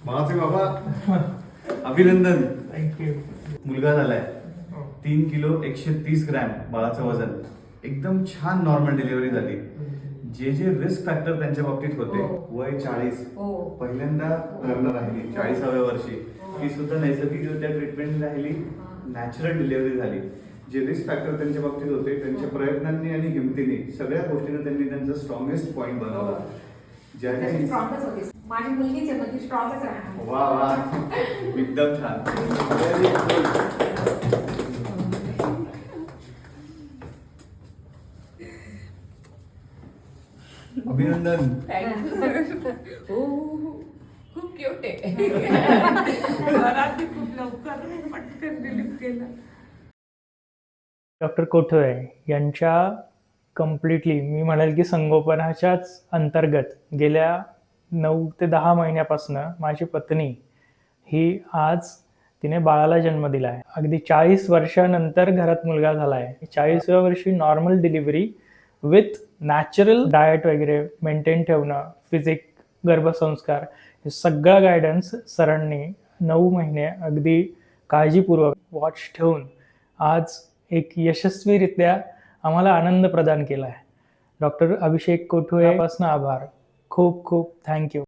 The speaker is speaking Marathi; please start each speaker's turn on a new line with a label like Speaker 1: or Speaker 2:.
Speaker 1: बाळाचे बाबा अभिनंदन.
Speaker 2: थँक्यू.
Speaker 1: मुलगा झालाय. 3 किलो 130 ग्रॅम बाळाचं वजन. एकदम छान नॉर्मल डिलिव्हरी झाली. जे रिस्क फॅक्टर त्यांच्या बाबतीत होते, वय 40, पहिल्यांदा लग्न राहिली 40व्या वर्षी, ती सुद्धा नैसर्गिकरित्या ट्रीटमेंट राहिली, नॅचरल डिलिव्हरी झाली. जे रिस्क फॅक्टर त्यांच्या बाबतीत होते, त्यांच्या प्रयत्नांनी आणि हिमतीने सगळ्या गोष्टीने त्यांनी त्यांचा स्ट्रॉंगेस्ट पॉईंट बनवला. ज्याने
Speaker 3: स्ट्रॉंगच होती माझी मुलगीच आहे, म्हणजे स्ट्रॉंगच राहणार.
Speaker 1: वा वा, एकदम छान. अभिनंदन.
Speaker 4: खूप क्यूट आहे. घरात खूप लवकर पटकन रिलीफ केलं.
Speaker 2: डॉक्टर कोठोळे यांच्या कम्प्लिटली मी म्हणेल की संगोपनाच्याच अंतर्गत गेल्या 9 ते 10 महिन्यापासून माझी पत्नी ही आज तिने बाळाला जन्म दिला आहे. अगदी 40 वर्षानंतर घरात मुलगा झाला आहे. 40व्या वर्षी normal delivery with natural diet वगैरे मेंटेन ठेवणं, फिजिक, गर्भसंस्कार हे सगळं गायडन्स सरांनी 9 महिने अगदी काळजीपूर्वक वॉच ठेवून आज एक यशस्वीरित्या आम्हाला आनंद प्रदान केला आहे. डॉक्टर अभिषेक कोठोळे पासून आभार. खूप खूप थँक्यू.